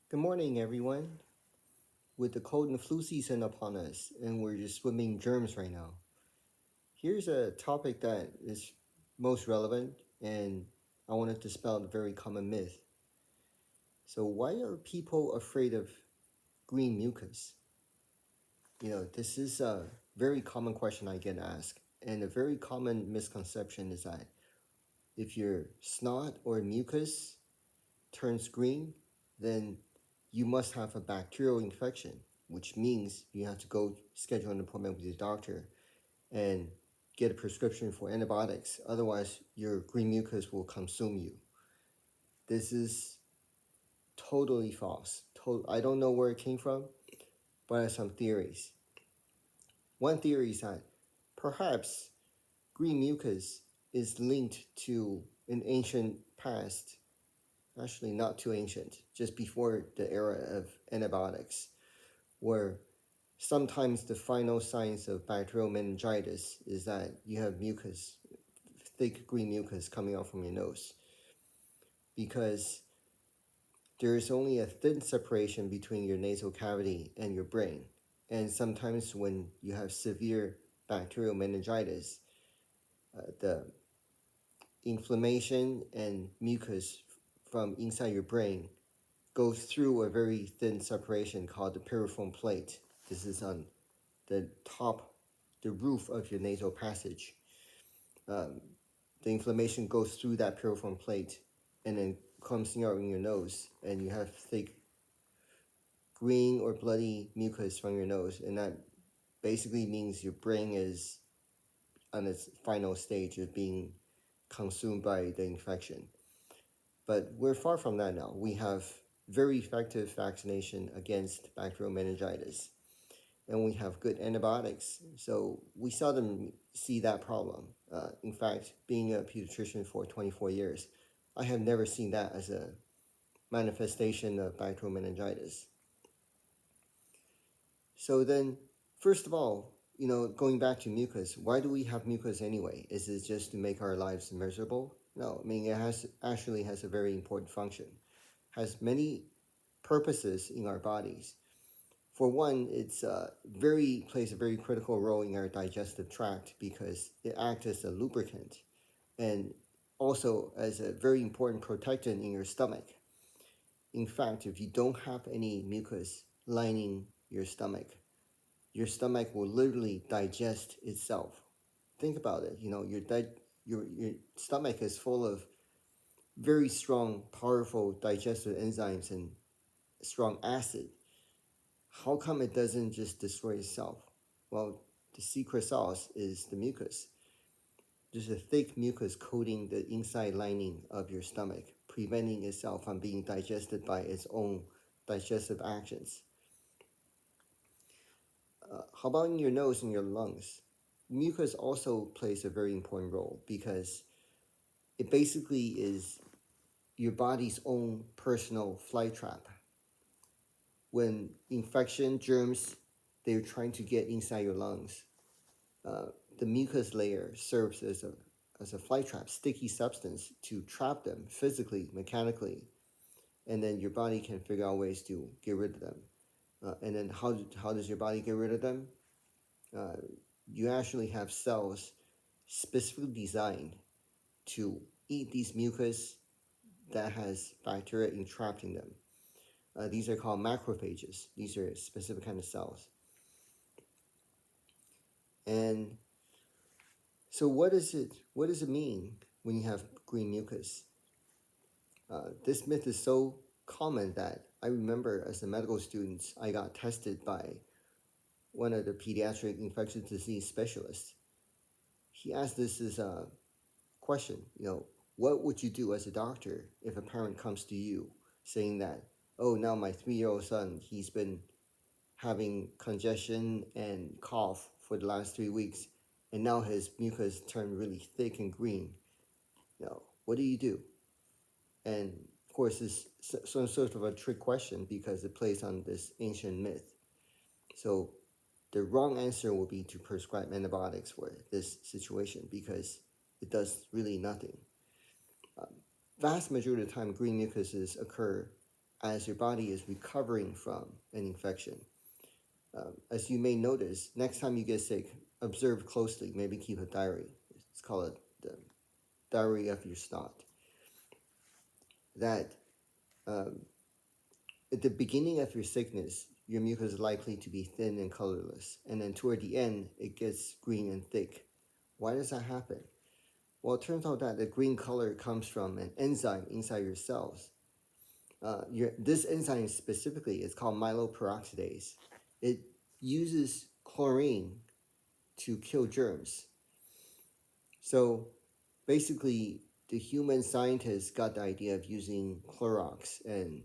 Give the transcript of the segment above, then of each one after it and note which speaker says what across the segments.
Speaker 1: Good morning, everyone. With the cold and flu season upon us, and we're just swimming germs right now, here's a topic that is most relevant, and I want to dispel a very common myth. So, why are people afraid of green mucus? This is a very common question I get asked, and a very common misconception is that if your snot or mucus turns green, then you must have a bacterial infection, which means you have to go schedule an appointment with your doctor and get a prescription for antibiotics. Otherwise, your green mucus will consume you. This is totally false. I don't know where it came from, but I have some theories. One theory is that perhaps green mucus is linked to an ancient past, actually not too ancient, just before the era of antibiotics, where sometimes the final signs of bacterial meningitis is that you have mucus, thick green mucus coming out from your nose, because there is only a thin separation between your nasal cavity and your brain. And sometimes when you have severe bacterial meningitis, the inflammation and mucus from inside your brain goes through a very thin separation called the piriform plate. This is on the top, the roof of your nasal passage. Um, the inflammation goes through that piriform plate and then comes out in your nose, and you have thick green or bloody mucus from your nose, and that basically means your brain is on its final stage of being consumed by the infection. But we're far from that now. We have very effective vaccination against bacterial meningitis, and we have good antibiotics. So we seldom see that problem. In fact, being a pediatrician for 24 years, I have never seen that as a manifestation of bacterial meningitis. So then, first of all, going back to mucus, why do we have mucus anyway? Is it just to make our lives miserable? No, I mean it actually has a very important function. Has many purposes in our bodies. For one, it's very plays a very critical role in our digestive tract because it acts as a lubricant and also as a very important protectant in your stomach. In fact, if you don't have any mucus lining your stomach will literally digest itself. Think about it. Your stomach is full of very strong, powerful digestive enzymes and strong acid. How come it doesn't just destroy itself? Well, the secret sauce is the mucus. There's a thick mucus coating the inside lining of your stomach, preventing itself from being digested by its own digestive actions. How about in your nose and your lungs? Mucus also plays a very important role because it basically is your body's own personal fly trap. When infection germs, they're trying to get inside your lungs. Uh, the mucus layer serves as a fly trap, sticky substance to trap them physically, mechanically, and then your body can figure out ways to get rid of them. And then how does your body get rid of them? Uh, you actually have cells specifically designed to eat these mucus that has bacteria entrapped in them. These are called macrophages. These are specific kind of cells. And so what does it mean when you have green mucus? This myth is so common that I remember as a medical student, I got tested by one of the pediatric infectious disease specialists. He asked this as a question, what would you do as a doctor if a parent comes to you saying that, oh, now my 3-year-old son, he's been having congestion and cough for the last 3 weeks, and now his mucus turned really thick and green. What do you do? And of course, it's some sort of a trick question because it plays on this ancient myth. So the wrong answer will be to prescribe antibiotics for this situation because it does really nothing. Vast majority of the time, green mucuses occur as your body is recovering from an infection. As you may notice, next time you get sick, observe closely. Maybe keep a diary. It's called the diary of your snot. That um, at the beginning of your sickness, your mucus is likely to be thin and colorless, and then toward the end, it gets green and thick. Why does that happen? Well, it turns out that the green color comes from an enzyme inside your cells. This enzyme specifically is called myeloperoxidase. It uses chlorine to kill germs. So basically, the human scientists got the idea of using Clorox and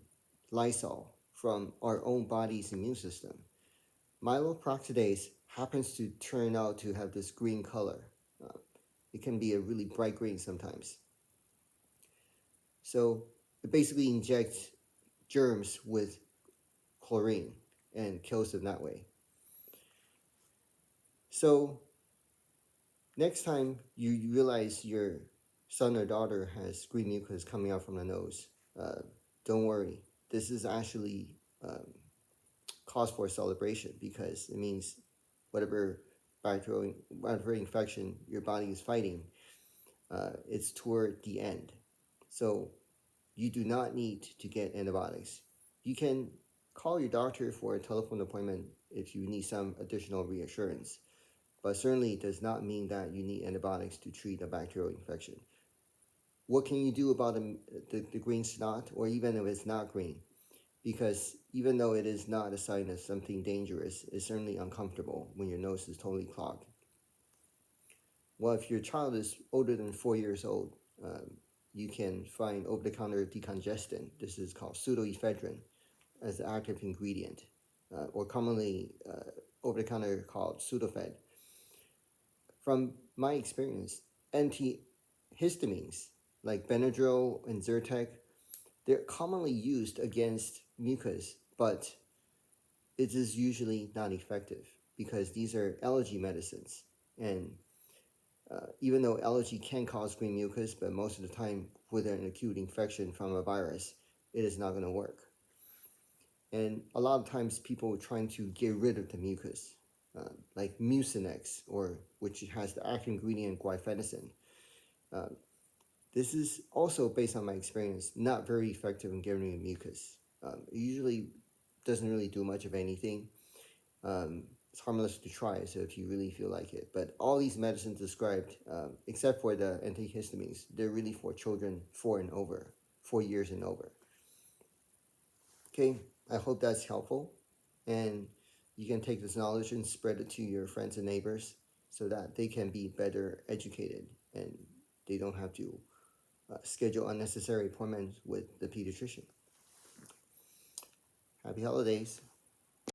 Speaker 1: Lysol from our own body's immune system. Myeloperoxidase happens to turn out to have this green color. Uh, it can be a really bright green sometimes. So it basically injects germs with chlorine and kills them that way. So next time you realize your son or daughter has green mucus coming out from the nose, uh, don't worry. This is actually cause for celebration because it means whatever whatever infection your body is fighting, it's toward the end. So you do not need to get antibiotics. You can call your doctor for a telephone appointment if you need some additional reassurance, but certainly does not mean that you need antibiotics to treat a bacterial infection. What can you do about the green snot, or even if it's not green? Because even though it is not a sign of something dangerous, it's certainly uncomfortable when your nose is totally clogged. Well, if your child is older than 4 years old, you can find over-the-counter decongestant. This is called pseudoephedrine as the active ingredient, or commonly over-the-counter called Sudafed. From my experience, antihistamines like Benadryl and Zyrtec, they're commonly used against mucus, but it is usually not effective because these are allergy medicines. And even though allergy can cause green mucus, but most of the time with an acute infection from a virus, it is not going to work. And a lot of times people are trying to get rid of the mucus, like Mucinex, or which has the active ingredient guaifenesin. Uh, this is also, based on my experience, not very effective in getting rid of mucus. It usually doesn't really do much of anything. It's harmless to try, so if you really feel like it. But all these medicines described, except for the antihistamines, they're really for children 4 years and over. Okay, I hope that's helpful, and you can take this knowledge and spread it to your friends and neighbors so that they can be better educated and they don't have to schedule unnecessary appointments with the pediatrician. Happy holidays.